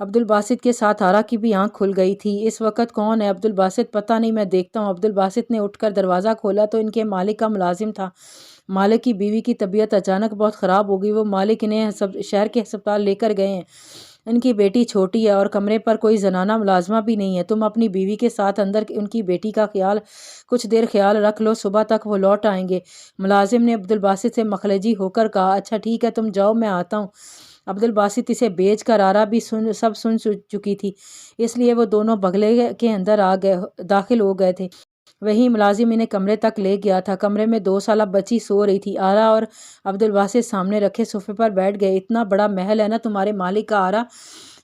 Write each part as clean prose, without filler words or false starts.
عبدالباسط کے ساتھ آرا کی بھی آنکھ کھل گئی تھی۔ اس وقت کون ہے عبدالباسط؟ پتہ نہیں، میں دیکھتا ہوں۔ عبدالباسط نے اٹھ کر دروازہ کھولا تو ان کے مالک کا ملازم تھا۔ مالک کی بیوی کی طبیعت اچانک بہت خراب ہو گئی، وہ مالک انہیں شہر کے ہسپتال لے کر گئے ہیں۔ ان کی بیٹی چھوٹی ہے اور کمرے پر کوئی زنانہ ملازمہ بھی نہیں ہے۔ تم اپنی بیوی کے ساتھ اندر ان کی بیٹی کا کچھ دیر خیال رکھ لو، صبح تک وہ لوٹ آئیں گے۔ ملازم نے عبدالباسط سے مخلجی ہو کر کہا۔ اچھا ٹھیک ہے، تم جاؤ، میں آتا ہوں۔ عبدالباسط اسے بیچ کر آرا بھی سب سن چکی تھی، اس لیے وہ دونوں بنگلے کے اندر داخل ہو گئے تھے۔ وہی ملازم انہیں کمرے تک لے گیا تھا۔ کمرے میں 2 سالہ بچی سو رہی تھی۔ آرا اور عبدالباسط سامنے رکھے صوفے پر بیٹھ گئے۔ اتنا بڑا محل ہے نا تمہارے مالک کا آرا؟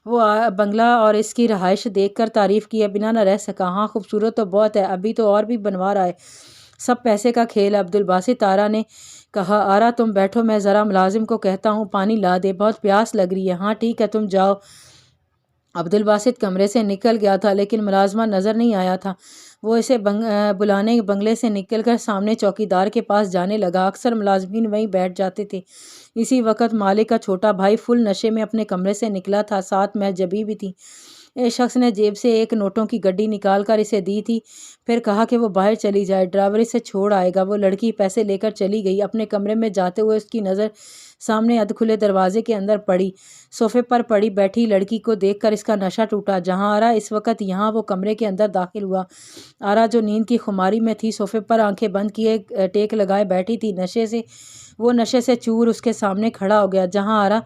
وہ بنگلہ اور اس کی رہائش دیکھ کر تعریف کیے بنا نہ رہ سکا۔ ہاں خوبصورت تو بہت ہے، ابھی تو اور بھی بنوا رہا ہے۔ سب پیسے کا کھیل ہے عبدالباسط۔ آرا نے کہا۔ آرا تم بیٹھو، میں ذرا ملازم کو کہتا ہوں پانی لا دے، بہت پیاس لگ رہی ہے۔ ہاں ٹھیک ہے، تم جاؤ۔ عبدالباسط کمرے سے نکل گیا تھا لیکن ملازمہ نظر نہیں آیا تھا۔ وہ اسے بلانے بنگلے سے نکل کر سامنے چوکیدار کے پاس جانے لگا۔ اکثر ملازمین وہیں بیٹھ جاتے تھے۔ اسی وقت مالک کا چھوٹا بھائی فل نشے میں اپنے کمرے سے نکلا تھا، ساتھ میں جبی بھی تھی۔ ایک شخص نے جیب سے ایک نوٹوں کی گڈی نکال کر اسے دی تھی، پھر کہا کہ وہ باہر چلی جائے، ڈرائیور اسے چھوڑ آئے گا۔ وہ لڑکی پیسے لے کر چلی گئی۔ اپنے کمرے میں جاتے ہوئے اس کی نظر سامنے ادھ کھلے دروازے کے اندر پڑی۔ صوفے پر پڑی بیٹھی لڑکی کو دیکھ کر اس کا نشہ ٹوٹا۔ جہاں آرا اس وقت یہاں وہ کمرے کے اندر داخل ہوا۔ آرا جو نیند کی خماری میں تھی، صوفے پر آنکھیں بند کیے ٹیک لگائے بیٹھی تھی۔ وہ نشے سے چور اس کے سامنے کھڑا ہو گیا۔ جہاں آرا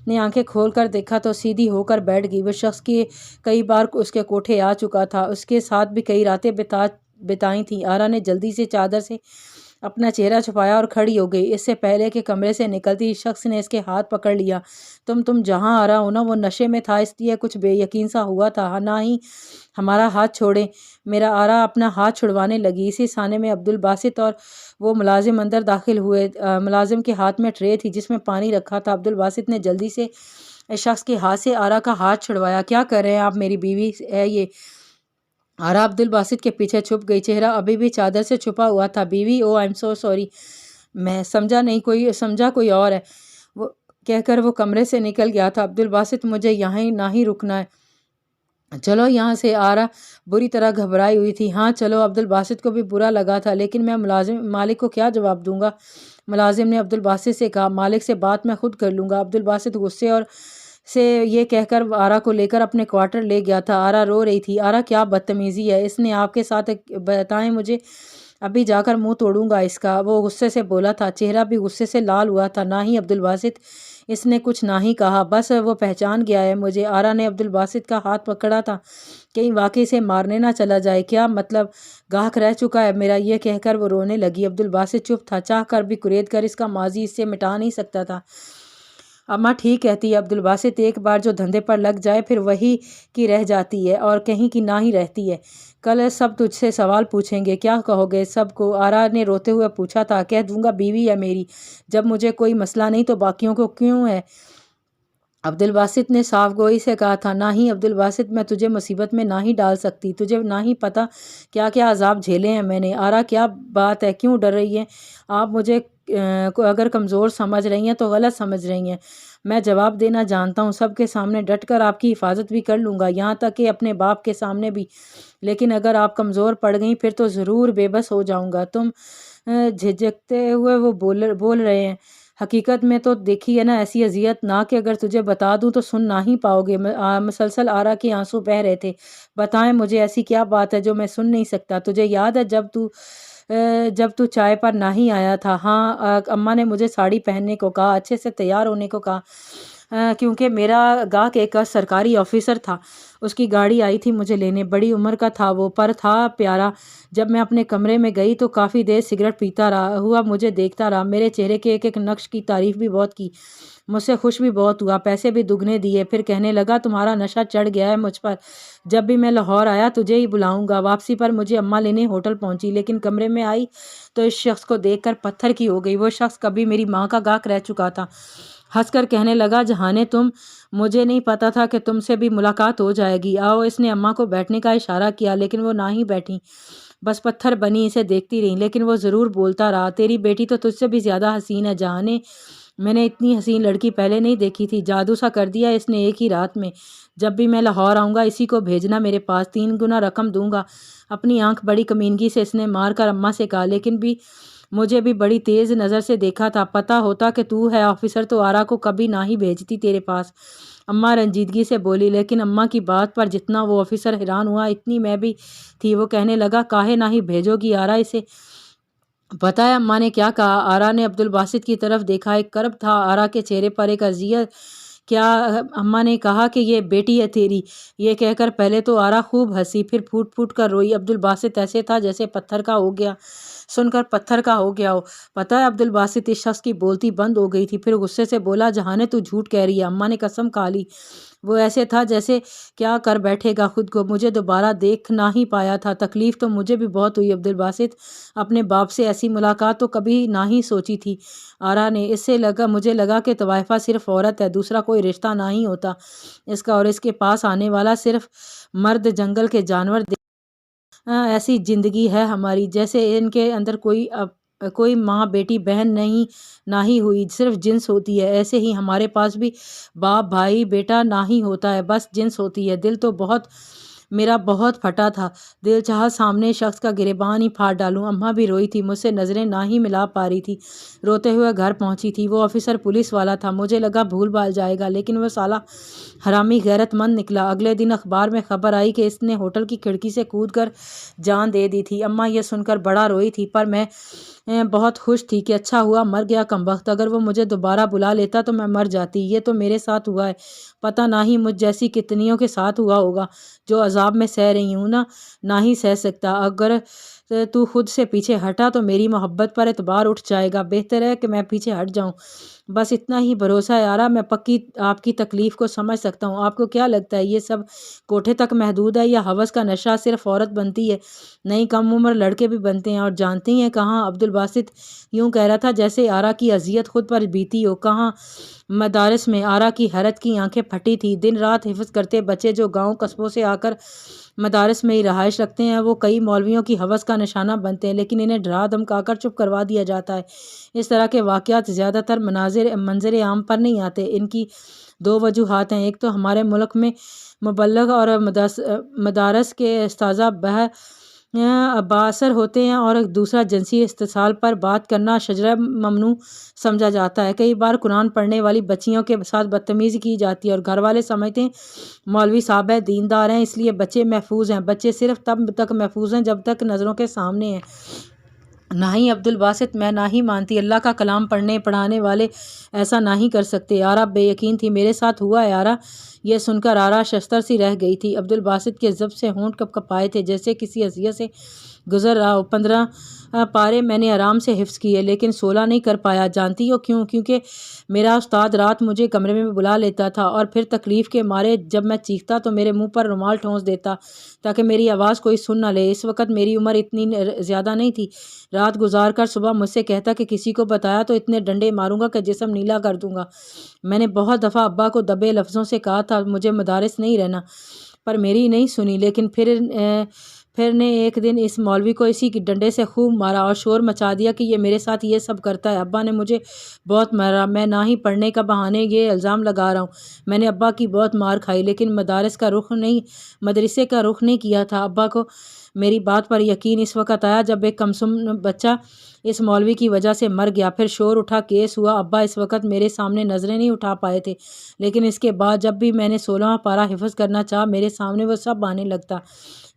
نے آنکھیں کھول کر دیکھا تو سیدھی ہو کر بیٹھ گئی۔ وہ شخص کی کئی بار اس کے کوٹھے آ چکا تھا، اس کے ساتھ بھی کئی راتیں بتائی تھیں۔ آرا نے جلدی سے چادر سے اپنا چہرہ چھپایا اور کھڑی ہو گئی۔ اس سے پہلے کہ کمرے سے نکلتی شخص نے اس کے ہاتھ پکڑ لیا۔ تم جہاں آرا ہو نا، وہ نشے میں تھا، اس لیے کچھ بے یقین سا ہوا تھا۔ نہ ہی ہمارا ہاتھ چھوڑیں۔ میرا آرا اپنا ہاتھ چھڑوانے لگی۔ اسی سانے میں عبدالباسط اور وہ ملازم اندر داخل ہوئے۔ ملازم کے ہاتھ میں ٹرے تھی جس میں پانی رکھا تھا۔ عبدالباسط نے جلدی سے اس شخص کے ہاتھ سے آرا کا ہاتھ چھڑوایا۔ کیا کر رہے ہیں آپ؟ میری بیوی ہے یہ۔ آرا عبدالباسط کے پیچھے چھپ گئی، چہرہ ابھی بھی چادر سے چھپا ہوا تھا۔ بیوی، او آئی ایم سو سوری، میں سمجھا کوئی اور ہے، وہ کہہ کر وہ کمرے سے نکل گیا تھا۔ عبدالباسط، مجھے یہاں نہ ہی رکنا ہے، چلو یہاں سے۔ آرا بری طرح گھبرائی ہوئی تھی۔ ہاں چلو۔ عبدالباسط کو بھی برا لگا تھا، لیکن میں مالک کو کیا جواب دوں گا؟ ملازم نے عبدالباسط سے کہا۔ مالک سے بات میں خود کر لوں گا۔ عبدالباسط غصے سے یہ کہہ کر آرا کو لے کر اپنے کوارٹر لے گیا تھا۔ آرا رو رہی تھی۔ آرا کیا بدتمیزی ہے اس نے آپ کے ساتھ، بتائیں مجھے، ابھی جا کر منہ توڑوں گا اس کا، وہ غصے سے بولا تھا۔ چہرہ بھی غصے سے لال ہوا تھا۔ نہیں عبدالباسط، اس نے کچھ نہیں کہا، بس وہ پہچان گیا ہے مجھے۔ آرا نے عبدالباسط کا ہاتھ پکڑا تھا، کہیں واقعی سے مارنے نہ چلا جائے۔ کیا مطلب؟ گاہک رہ چکا ہے میرا، یہ کہہ کر وہ رونے لگی۔ عبدالباسط چپ تھا، چاہ کر بھی کرید کر اس کا ماضی اس سے مٹا نہیں سکتا تھا۔ اماں ٹھیک کہتی ہے عبدالباسط، ایک بار جو دھندے پر لگ جائے پھر وہی کی رہ جاتی ہے اور کہیں کی نہ ہی رہتی ہے۔ کل سب تجھ سے سوال پوچھیں گے، کیا کہو گے سب کو؟ آرا نے روتے ہوئے پوچھا تھا۔ کہہ دوں گا بیوی ہے میری، جب مجھے کوئی مسئلہ نہیں تو باقیوں کو کیوں ہے؟ عبدالباسط نے صاف گوئی سے کہا تھا۔ نہیں عبدالباسط، میں تجھے مصیبت میں نہ ہی ڈال سکتی، تجھے نہ ہی پتہ کیا کیا عذاب جھیلے ہیں میں نے۔ آرا کیا بات ہے، کیوں ڈر رہی ہیں آپ؟ مجھے اگر کمزور سمجھ رہی ہیں تو غلط سمجھ رہی ہیں۔ میں جواب دینا جانتا ہوں، سب کے سامنے ڈٹ کر آپ کی حفاظت بھی کر لوں گا، یہاں تک کہ اپنے باپ کے سامنے بھی، لیکن اگر آپ کمزور پڑ گئیں پھر تو ضرور بے بس ہو جاؤں گا۔ تم جھجکتے ہوئے وہ بول رہے ہیں، حقیقت میں تو دیکھی ہے نا ایسی اذیت نہ کہ اگر تجھے بتا دوں تو سن نہ ہی پاؤ گے۔ مسلسل آرا کے آنسو بہہ رہے تھے۔ بتائیں مجھے ایسی کیا بات ہے جو میں سن نہیں سکتا؟ تجھے یاد ہے جب تو چائے پر نہ ہی آیا تھا؟ ہاں، اماں نے مجھے ساڑی پہننے کو کہا، اچھے سے تیار ہونے کو کہا، کیونکہ میرا گاہک ایک سرکاری آفیسر تھا، اس کی گاڑی آئی تھی مجھے لینے، بڑی عمر کا تھا وہ، پر تھا پیارا۔ جب میں اپنے کمرے میں گئی تو کافی دیر سگریٹ پیتا ہوا مجھے دیکھتا رہا، میرے چہرے کے ایک ایک نقش کی تعریف بھی بہت کی، مجھ سے خوش بھی بہت ہوا، پیسے بھی دگنے دیے، پھر کہنے لگا تمہارا نشہ چڑھ گیا ہے مجھ پر، جب بھی میں لاہور آیا تجھے ہی بلاؤں گا۔ واپسی پر مجھے اماں لینے ہوٹل پہنچی، لیکن کمرے میں آئی تو اس شخص کو دیکھ کر پتھر کی ہو گئی۔ وہ شخص کبھی میری ماں کا گاہک رہ چکا تھا۔ ہنس کر کہنے لگا، جہانے مجھے نہیں پتا تھا کہ تم سے بھی ملاقات ہو جائے گی، آؤ۔ اس نے اماں کو بیٹھنے کا اشارہ کیا، لیکن وہ نہ ہی بیٹھیں، بس پتھر بنی اسے دیکھتی رہیں، لیکن وہ ضرور بولتا رہا، تیری بیٹی تو تجھ سے بھی زیادہ حسین ہے جہانے، میں نے اتنی حسین لڑکی پہلے نہیں دیکھی تھی، جادو سا کر دیا اس نے ایک ہی رات میں۔ جب بھی میں لاہور آؤں گا اسی کو بھیجنا میرے پاس، 3 گنا رقم دوں گا۔ اپنی آنکھ بڑی کمینگی سے اس نے مار کر اماں سے کہا، لیکن بھی مجھے بھی بڑی تیز نظر سے دیکھا تھا، پتہ ہوتا کہ تو ہے آفیسر تو آرا کو کبھی نہ ہی بھیجتی تیرے پاس۔ اماں رنجیدگی سے بولی، لیکن اماں کی بات پر جتنا وہ آفیسر حیران ہوا اتنی میں بھی تھی۔ وہ کہنے لگا، کاہے نہ ہی بھیجو گی آرا اسے؟ پتہ ہے اماں نے کیا کہا؟ آرا نے عبدالباسط کی طرف دیکھا، ایک کرب تھا آرا کے چہرے پر، ایک اذیت۔ کیا؟ اماں نے کہا کہ یہ بیٹی ہے تیری۔ یہ کہہ کر پہلے تو آرا خوب ہنسی، پھر پھوٹ پھوٹ کر روئی۔ عبدالباسط ایسے تھا جیسے پتھر کا ہو گیا، سن کر پتھر کا ہو گیا ہو۔ پتہ ہے عبدالباسط اس شخص کی بولتی بند ہو گئی تھی، پھر غصے سے بولا، جہانے تو جھوٹ کہہ رہی ہے۔ اماں نے قسم کھا لی۔ وہ ایسے تھا جیسے کیا کر بیٹھے گا خود کو، مجھے دوبارہ دیکھ نہ ہی پایا تھا۔ تکلیف تو مجھے بھی بہت ہوئی عبدالباسط، اپنے باپ سے ایسی ملاقات تو کبھی نہ ہی سوچی تھی آرا نے۔ مجھے لگا کہ طوائفہ صرف عورت ہے، دوسرا کوئی رشتہ نہ ہی ہوتا اس کا، اور اس کے پاس آنے والا صرف مرد، جنگل کے جانور۔ ایسی زندگی ہے ہماری جیسے ان کے اندر کوئی ماں بیٹی بہن نہیں نہ ہی ہوئی، صرف جنس ہوتی ہے۔ ایسے ہی ہمارے پاس بھی باپ بھائی بیٹا نہ ہی ہوتا ہے، بس جنس ہوتی ہے۔ دل تو میرا بہت پھٹا تھا، دل چاہا سامنے شخص کا گریبان ہی پھاڑ ڈالوں۔ اماں بھی روئی تھی، مجھ سے نظریں نہ ہی ملا پا رہی تھی، روتے ہوئے گھر پہنچی تھی۔ وہ آفیسر پولیس والا تھا، مجھے لگا بھول بھال جائے گا، لیکن وہ سالہ حرامی غیرت مند نکلا۔ اگلے دن اخبار میں خبر آئی کہ اس نے ہوٹل کی کھڑکی سے کود کر جان دے دی تھی۔ اماں یہ سن کر بڑا روئی تھی، پر میں بہت خوش تھی کہ اچھا ہوا مر گیا کمبخت، اگر وہ مجھے دوبارہ بلا لیتا تو میں مر جاتی۔ یہ تو میرے ساتھ ہوا ہے، پتہ نہ ہی مجھ جیسی کتنیوں کے ساتھ ہوا ہوگا۔ جو عذاب میں سہ رہی ہوں نہ ہی سہ سکتا۔ اگر تو خود سے پیچھے ہٹا تو میری محبت پر اعتبار اٹھ جائے گا، بہتر ہے کہ میں پیچھے ہٹ جاؤں۔ بس اتنا ہی بھروسہ ہے آرا، میں پکی آپ کی تکلیف کو سمجھ سکتا ہوں۔ آپ کو کیا لگتا ہے یہ سب کوٹھے تک محدود ہے، یا ہوس کا نشہ صرف عورت بنتی ہے؟ نہیں، کم عمر لڑکے بھی بنتے ہیں، اور جانتی ہیں کہاں؟ عبدالباسط یوں کہہ رہا تھا جیسے آرا کی اذیت خود پر بیتی ہو۔ کہاں؟ مدارس میں۔ آرا کی حیرت کی آنکھیں پھٹی تھی۔ دن رات حفظ کرتے بچے جو گاؤں قصبوں سے آ کر مدارس میں ہی رہائش رکھتے ہیں، وہ کئی مولویوں کی ہوس کا نشانہ بنتے ہیں، لیکن انہیں ڈرا دھمکا کر چپ کروا دیا جاتا ہے۔ اس طرح کے واقعات زیادہ تر منظر عام پر نہیں آتے۔ ان کی 2 وجوہات ہیں، ایک تو ہمارے ملک میں مبلغ اور مدارس کے اساتذہ بااثر ہوتے ہیں، اور دوسرا جنسی استحصال پر بات کرنا شجرہ ممنوع سمجھا جاتا ہے۔ کئی بار قرآن پڑھنے والی بچیوں کے ساتھ بدتمیزی کی جاتی ہے، اور گھر والے سمجھتے ہیں مولوی صاحب ہیں، دیندار ہیں، اس لیے بچے محفوظ ہیں۔ بچے صرف تب تک محفوظ ہیں جب تک نظروں کے سامنے ہیں۔ نہیں عبدالباسط، میں نہ ہی مانتی، اللہ کا کلام پڑھنے پڑھانے والے ایسا نہ ہی کر سکتے۔ آرا بے یقین تھی۔ میرے ساتھ ہوا ہے آرا؟ یہ سن کر آرا شستر سی رہ گئی تھی۔ عبدالباسط کے ضبط سے ہونٹ کپ کپائے تھے، جیسے کسی اذیت سے گزر رہا ہو۔ 15 پارے میں نے آرام سے حفظ کیے، لیکن 16 نہیں کر پایا۔ جانتی ہو کیوں؟ کیونکہ میرا استاد رات مجھے کمرے میں بلا لیتا تھا، اور پھر تکلیف کے مارے جب میں چیختا تو میرے منہ پر رومال ٹھونس دیتا تاکہ میری آواز کوئی سن نہ لے۔ اس وقت میری عمر اتنی زیادہ نہیں تھی۔ رات گزار کر صبح مجھ سے کہتا کہ کسی کو بتایا تو اتنے ڈنڈے ماروں گا کہ جسم نیلا کر دوں گا۔ میں نے بہت دفعہ ابا کو دبے لفظوں سے کہا تھا مجھے مدارس نہیں رہنا، پر میری نہیں سنی، لیکن پھر نے ایک دن اس مولوی کو اسی کی ڈنڈے سے خوب مارا اور شور مچا دیا کہ یہ میرے ساتھ یہ سب کرتا ہے۔ ابا نے مجھے بہت مارا، میں نہ ہی پڑھنے کا بہانے یہ الزام لگا رہا ہوں۔ میں نے ابا کی بہت مار کھائی، لیکن مدرسے کا رخ نہیں کیا تھا۔ ابا کو میری بات پر یقین اس وقت آیا جب ایک کمسن بچہ اس مولوی کی وجہ سے مر گیا۔ پھر شور اٹھا، کیس ہوا۔ ابا اس وقت میرے سامنے نظریں نہیں اٹھا پائے تھے، لیکن اس کے بعد جب بھی میں نے 16واں پارہ حفظ کرنا چاہا، میرے سامنے وہ سب آنے لگتا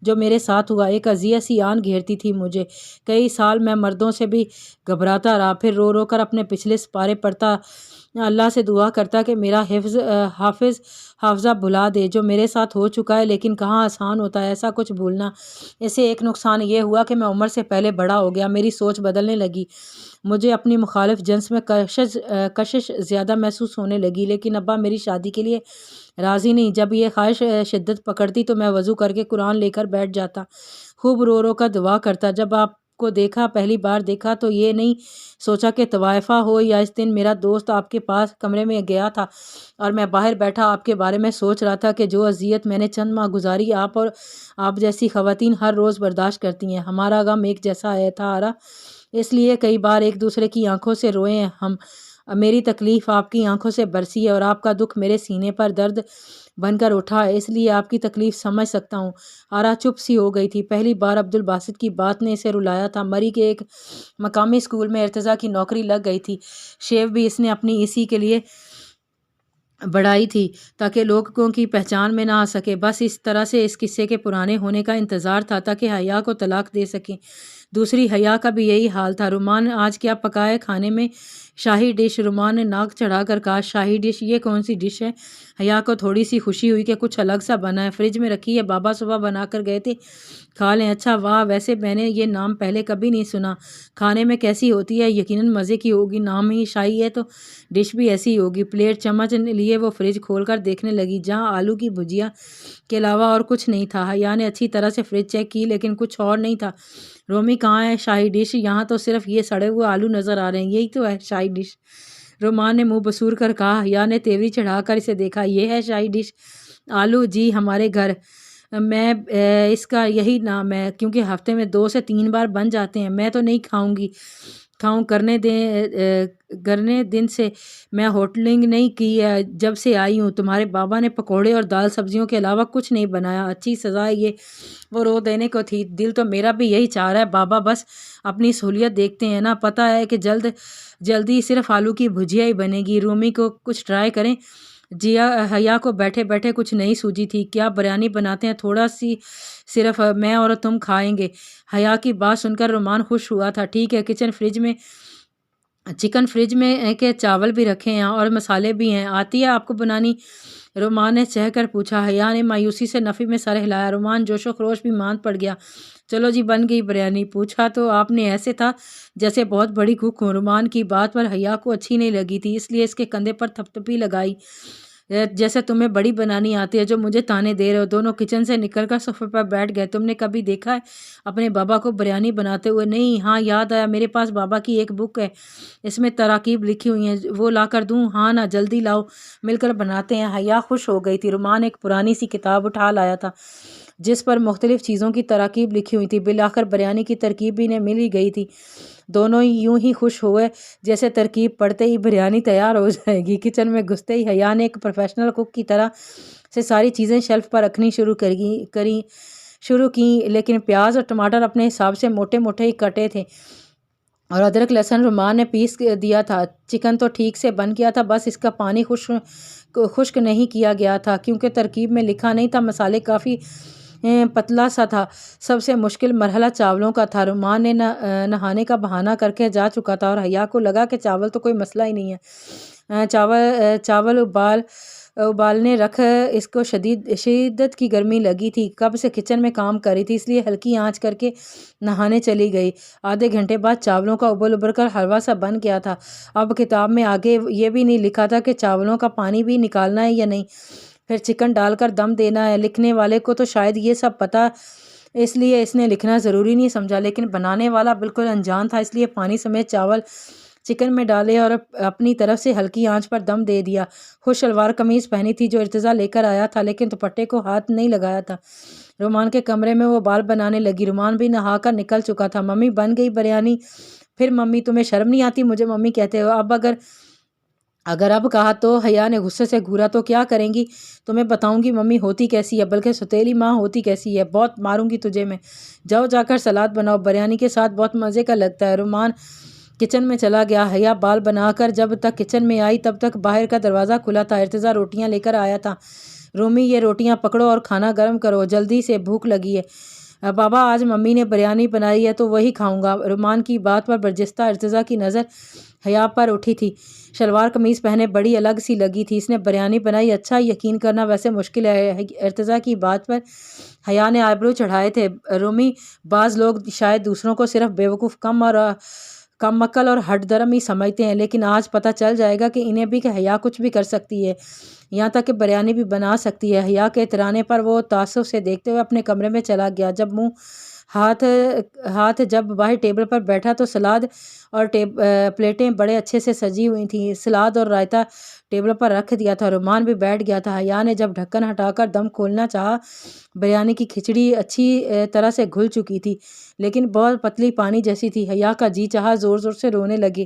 جو میرے ساتھ ہوا۔ ایک اذیت سی آن گھیرتی تھی مجھے۔ کئی سال میں مردوں سے بھی گھبراتا رہا، پھر رو رو کر اپنے پچھلے سپارے پڑھتا، اللہ سے دعا کرتا کہ میرا حافظہ بھلا دے جو میرے ساتھ ہو چکا ہے، لیکن کہاں آسان ہوتا ہے ایسا کچھ بھولنا۔ اسے ایک نقصان یہ ہوا کہ میں عمر سے پہلے بڑا ہو گیا، میری سوچ بدلنے لگی، مجھے اپنی مخالف جنس میں کشش زیادہ محسوس ہونے لگی۔ لیکن ابا میری شادی کے لیے راضی نہیں۔ جب یہ خواہش شدت پکڑتی تو میں وضو کر کے قرآن لے کر بیٹھ جاتا، خوب رو رو کر دعا کرتا۔ جب آپ کو پہلی بار دیکھا تو یہ نہیں سوچا کہ طوائفہ ہو یا اس دن میرا دوست آپ کے پاس کمرے میں گیا تھا اور میں باہر بیٹھا آپ کے بارے میں سوچ رہا تھا کہ جو اذیت میں نے چند ماہ گزاری آپ اور آپ جیسی خواتین ہر روز برداشت کرتی ہیں۔ ہمارا غم ایک جیسا ہے تھا آرا، اس لیے کئی بار ایک دوسرے کی آنکھوں سے روئے ہیں ہم۔ میری تکلیف آپ کی آنکھوں سے برسی ہے اور آپ کا دکھ میرے سینے پر درد بن کر اٹھا ہے، اس لیے آپ کی تکلیف سمجھ سکتا ہوں۔ آرا چپ سی ہو گئی تھی۔ پہلی بار عبد الباسط کی بات نے اسے رلایا تھا۔ مری کے ایک مقامی اسکول میں ارتضیٰ کی نوکری لگ گئی تھی۔ شیو بھی اس نے اپنی اسی کے لیے بڑھائی تھی تاکہ لوگوں کی پہچان میں نہ آ سکے۔ بس اس طرح سے اس قصے کے پرانے ہونے کا انتظار تھا تاکہ حیا کو طلاق دے سکیں۔ دوسری حیا کا بھی یہی حال تھا۔ رومان آج کیا پکا ہے کھانے میں؟ شاہی ڈش۔ رومان نے ناک چڑھا کر کہا، شاہی ڈش؟ یہ کون سی ڈش ہے؟ حیا کو تھوڑی سی خوشی ہوئی کہ کچھ الگ سا بنا ہے۔ فریج میں رکھی ہے، بابا صبح بنا کر گئے تھے، کھا لیں۔ اچھا، واہ، ویسے میں نے یہ نام پہلے کبھی نہیں سنا۔ کھانے میں کیسی ہوتی ہے؟ یقیناً مزے کی ہوگی، نام ہی شاہی ہے تو ڈش بھی ایسی ہوگی۔ پلیٹ چمچ لیے وہ فریج کھول کر دیکھنے لگی، جہاں آلو کی بھجیا کے علاوہ اور کچھ نہیں تھا۔ حیا نے اچھی طرح سے فریج چیک کی لیکن کچھ اور نہیں تھا۔ رومی، کہاں ہے شاہی ڈش؟ یہاں تو صرف یہ سڑے ہوئے آلو نظر آ رہے ہیں، یہی تو ہے شاہی ڈش۔ رومان نے منہ بسور کر کہا۔ حیا نے تیوری چڑھا کر اسے دیکھا، یہ ہے شاہی ڈش؟ آلو؟ جی، ہمارے گھر میں اس کا یہی نام ہے، کیونکہ ہفتے میں 2 سے 3 بار بن جاتے ہیں۔ میں تو نہیں کھاؤں کرنے دن سے میں ہوٹلنگ نہیں کی ہے، جب سے آئی ہوں۔ تمہارے بابا نے پکوڑے اور دال سبزیوں کے علاوہ کچھ نہیں بنایا۔ اچھی سزا ہے یہ، وہ رو دینے کو تھی۔ دل تو میرا بھی یہی چاہ رہا ہے، بابا بس اپنی سہولیت دیکھتے ہیں نا، پتہ ہے کہ جلدی صرف آلو کی بھجیا ہی بنے گی۔ رومی کو کچھ ٹرائی کریں؟ حیا کو بیٹھے بیٹھے کچھ نہیں سوجی تھی۔ کیا بریانی بناتے ہیں؟ تھوڑا سی، صرف میں اور تم کھائیں گے۔ حیا کی بات سن کر رومان خوش ہوا تھا۔ ٹھیک ہے، چکن فریج میں کے چاول بھی رکھے ہیں اور مسالے بھی ہیں، آتی ہے آپ کو بنانی؟ رومان نے چہ کر پوچھا۔ حیا نے مایوسی سے نفی میں سر ہلایا۔ رومان جوش و خروش بھی ماند پڑ گیا۔ چلو جی، بن گئی بریانی۔ پوچھا تو آپ نے ایسے تھا جیسے بہت بڑی کوک ہو۔ رومان کی بات پر حیا کو اچھی نہیں لگی تھی، اس لیے اس کے کندھے پر تھپتپی لگائی۔ جیسے تمہیں بڑی بنانی آتی ہے جو مجھے تانے دے رہے ہو۔ دونوں کچن سے نکل کر صوفے پر بیٹھ گئے۔ تم نے کبھی دیکھا ہے اپنے بابا کو بریانی بناتے ہوئے؟ نہیں۔ ہاں، یاد آیا، میرے پاس بابا کی ایک بک ہے، اس میں تراکیب لکھی ہوئی ہیں، وہ لا کر دوں؟ ہاں نا، جلدی لاؤ، مل کر بناتے ہیں۔ حیا خوش ہو گئی تھی۔ رومان ایک پرانی سی کتاب اٹھا لایا تھا جس پر مختلف چیزوں کی تراکیب لکھی ہوئی تھی۔ بالآخر بریانی کی ترکیب بھی مل ہی گئی تھی۔ دونوں یوں ہی خوش ہوئے جیسے ترکیب پڑھتے ہی بریانی تیار ہو جائے گی۔ کچن میں گھستے ہی حیا نے ایک پروفیشنل کوک کی طرح سے ساری چیزیں شیلف پر رکھنی شروع کیں، لیکن پیاز اور ٹماٹر اپنے حساب سے موٹے موٹے ہی کٹے تھے اور ادرک لہسن رومان نے پیس دیا تھا۔ چکن تو ٹھیک سے بن گیا تھا، بس اس کا پانی خشک نہیں کیا گیا تھا کیونکہ ترکیب میں لکھا نہیں تھا۔ مسالے کافی پتلا سا تھا۔ سب سے مشکل مرحلہ چاولوں کا تھا۔ رومان نے نہانے کا بہانہ کر کے جا چکا تھا اور حیا کو لگا کہ چاول تو کوئی مسئلہ ہی نہیں ہے۔ چاول ابالنے رکھ، اس کو شدت کی گرمی لگی تھی، کب سے کچن میں کام کر رہی تھی، اس لیے ہلکی آنچ کر کے نہانے چلی گئی۔ آدھے گھنٹے بعد چاولوں کا ابل کر حلوہ سا بن گیا تھا۔ اب کتاب میں آگے یہ بھی نہیں لکھا تھا کہ چاولوں کا پانی بھی نکالنا ہے یا نہیں، پھر چکن ڈال کر دم دینا ہے۔ لکھنے والے کو تو شاید یہ سب پتہ، اس لیے اس نے لکھنا ضروری نہیں سمجھا، لیکن بنانے والا بالکل انجان تھا، اس لیے پانی سمیت چاول چکن میں ڈالے اور اپنی طرف سے ہلکی آنچ پر دم دے دیا۔ خوش شلوار قمیض پہنی تھی جو ارتضیٰ لے کر آیا تھا، لیکن دوپٹے کو ہاتھ نہیں لگایا تھا۔ رومان کے کمرے میں وہ بال بنانے لگی۔ رومان بھی نہا کر نکل چکا تھا۔ ممی، بن گئی بریانی؟ پھر ممی؟ تمہیں شرم نہیں آتی مجھے ممی کہتے ہو؟ اگر اب کہا تو؟ حیا نے غصے سے گھورا۔ تو کیا کریں گی؟ تمہیں بتاؤں گی ممی ہوتی کیسی ہے، بلکہ ستیلی ماں ہوتی کیسی ہے، بہت ماروں گی تجھے میں۔ جاؤ، جا کر سلاد بناؤ، بریانی کے ساتھ بہت مزے کا لگتا ہے۔ رومان کچن میں چلا گیا۔ حیا بال بنا کر جب تک کچن میں آئی تب تک باہر کا دروازہ کھلا تھا۔ ارتضیٰ روٹیاں لے کر آیا تھا۔ رومی، یہ روٹیاں پکڑو اور کھانا گرم کرو، جلدی سے، بھوک لگی ہے۔ بابا، آج ممی نے بریانی بنائی ہے تو وہی کھاؤں گا۔ رومان کی بات پر برجستہ ارتضیٰ کی نظر حیا پر اٹھی تھی۔ شلوار قمیض پہنے بڑی الگ سی لگی تھی۔ اس نے بریانی بنائی؟ اچھا، یقین کرنا ویسے مشکل ہے۔ ارتضیٰ کی بات پر حیا نے آئیبرو چڑھائے تھے۔ رومی، بعض لوگ شاید دوسروں کو صرف بیوقوف، کم عقل اور ہٹ درم ہی سمجھتے ہیں، لیکن آج پتہ چل جائے گا کہ انہیں بھی کہ حیا کچھ بھی کر سکتی ہے، یہاں تک کہ بریانی بھی بنا سکتی ہے۔ حیا کے اترانے پر وہ تعصب سے دیکھتے ہوئے اپنے کمرے میں چلا گیا۔ جب جب باہر ٹیبل پر بیٹھا تو سلاد اور پلیٹیں بڑے اچھے سے سجی ہوئی تھیں۔ سلاد اور رائتہ ٹیبل پر رکھ دیا تھا۔ رومان بھی بیٹھ گیا تھا۔ حیا نے جب ڈھکن ہٹا کر دم کھولنا چاہا، بریانی کی کھچڑی اچھی طرح سے گھل چکی تھی لیکن بہت پتلی، پانی جیسی تھی۔ حیا کا جی چاہا، زور زور سے رونے لگی۔